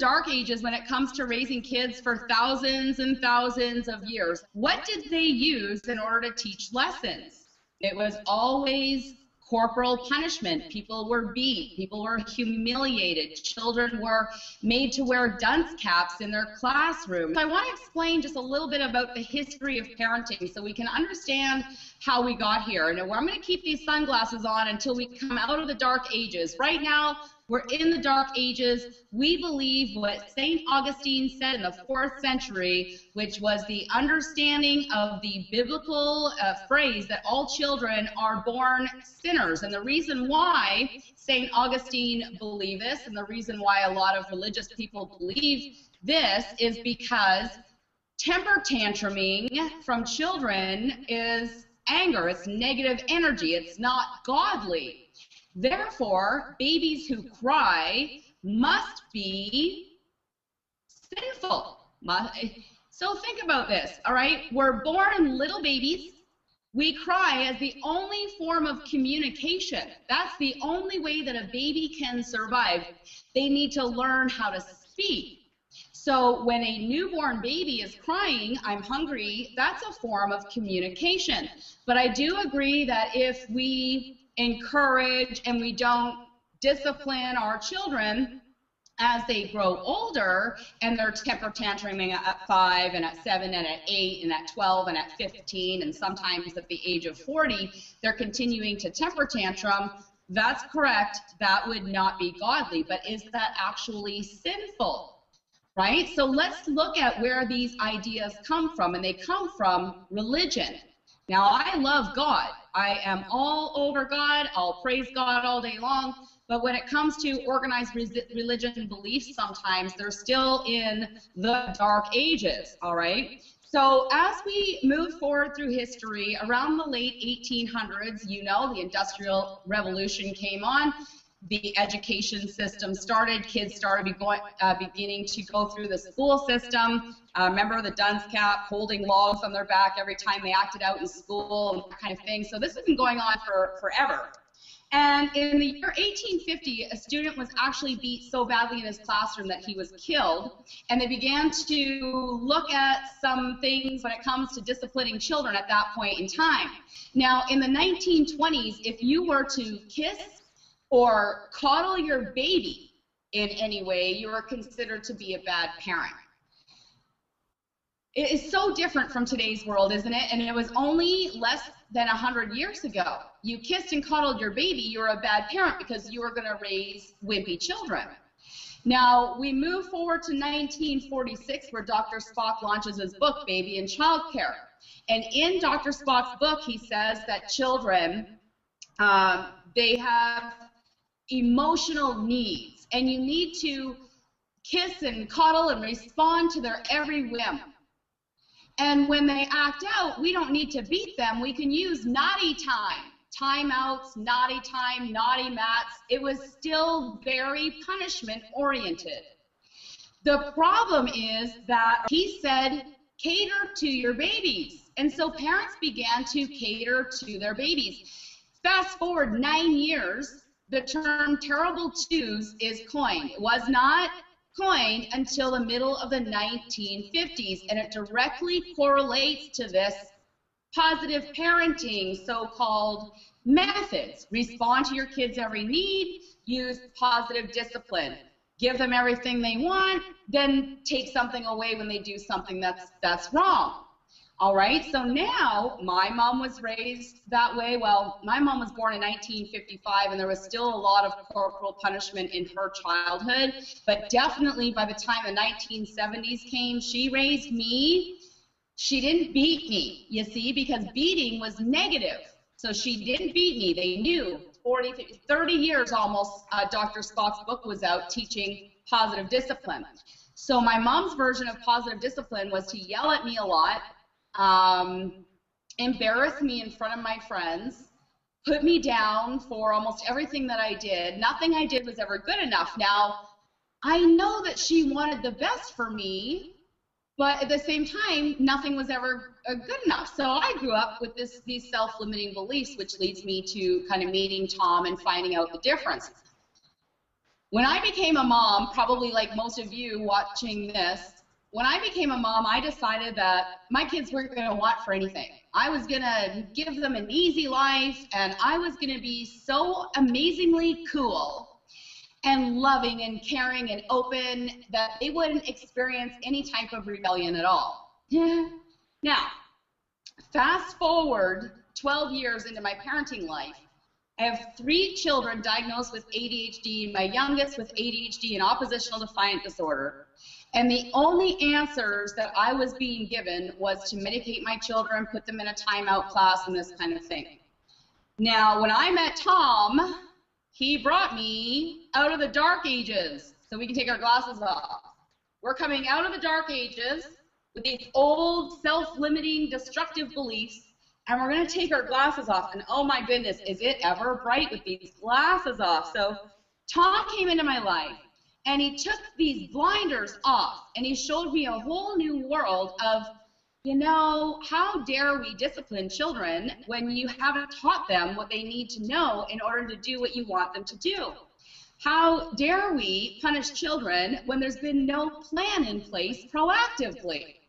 dark ages when it comes to raising kids for thousands and thousands of years. What did they use in order to teach lessons? It was always corporal punishment. People were beat. People were humiliated. Children were made to wear dunce caps in their classroom. So I want to explain just a little bit about the history of parenting so we can understand how we got here. And I'm going to keep these sunglasses on until we come out of the dark ages. Right now, we're in the dark ages. We believe what St. Augustine said in the 4th century, which was the understanding of the biblical phrase that all children are born sinners. And the reason why St. Augustine believed this, and the reason why a lot of religious people believe this, is because temper tantruming from children is anger. It's negative energy. It's not godly. Therefore, babies who cry must be sinful. So think about this, all right? We're born little babies. We cry as the only form of communication. That's the only way that a baby can survive. They need to learn how to speak. So when a newborn baby is crying, I'm hungry, that's a form of communication. But I do agree that if we encourage and we don't discipline our children as they grow older and they're temper tantruming at 5 and at 7 and at 8 and at 12 and at 15 and sometimes at the age of 40 they're continuing to temper tantrum, that's correct, that would not be godly. But is that actually sinful? Right? So let's look at where these ideas come from, and they come from religion. Now, I love God. I am all over God. I'll praise God all day long. But when it comes to organized religion and beliefs, sometimes they're still in the dark ages, all right? So as we move forward through history, around the late 1800s, you know, the Industrial Revolution came on. The education system started. Kids started beginning to go through the school system. Remember the dunce cap, holding logs on their back every time they acted out in school and that kind of thing. So this has been going on for forever. And in the year 1850, a student was actually beat so badly in his classroom that he was killed. And they began to look at some things when it comes to disciplining children at that point in time. Now, in the 1920s, if you were to kiss or coddle your baby in any way, you are considered to be a bad parent. It is so different from today's world, isn't it? And it was only less than 100 years ago. You kissed and coddled your baby, you're a bad parent because you were going to raise wimpy children. Now, we move forward to 1946, where Dr. Spock launches his book, Baby and Childcare. And in Dr. Spock's book, he says that children, they have emotional needs, and you need to kiss and coddle and respond to their every whim. And when they act out, we don't need to beat them. We can use naughty time, timeouts, naughty time, naughty mats. It was still very punishment oriented. The problem is that he said, cater to your babies. And so parents began to cater to their babies. Fast forward 9 years, the term terrible twos is coined. It was not coined until the middle of the 1950s, and it directly correlates to this positive parenting so-called methods. Respond to your kids' every need, use positive discipline, give them everything they want, then take something away when they do something that's wrong. All right, so now my mom was raised that way. Well, my mom was born in 1955, and there was still a lot of corporal punishment in her childhood. But definitely by the time the 1970s came, she raised me. She didn't beat me, you see, because beating was negative. So she didn't beat me. They knew 30 years almost, Dr. Spock's book was out teaching positive discipline. So my mom's version of positive discipline was to yell at me a lot, embarrass me in front of my friends, put me down for almost everything that I did. Nothing I did was ever good enough. Now, I know that she wanted the best for me, but at the same time, nothing was ever good enough. So I grew up with these self-limiting beliefs, which leads me to kind of meeting Tom and finding out the difference. When I became a mom, probably like most of you watching this, when I became a mom, I decided that my kids weren't going to want for anything. I was going to give them an easy life, and I was going to be so amazingly cool and loving and caring and open that they wouldn't experience any type of rebellion at all. Now, fast forward 12 years into my parenting life, I have 3 children diagnosed with ADHD, my youngest with ADHD and oppositional defiant disorder. And the only answers that I was being given was to medicate my children, put them in a timeout class, and this kind of thing. Now, when I met Tom, he brought me out of the dark ages, so we can take our glasses off. We're coming out of the dark ages with these old, self-limiting, destructive beliefs, and we're going to take our glasses off. And oh my goodness, is it ever bright with these glasses off? So Tom came into my life, and he took these blinders off, and he showed me a whole new world of, you know, how dare we discipline children when you haven't taught them what they need to know in order to do what you want them to do? How dare we punish children when there's been no plan in place proactively?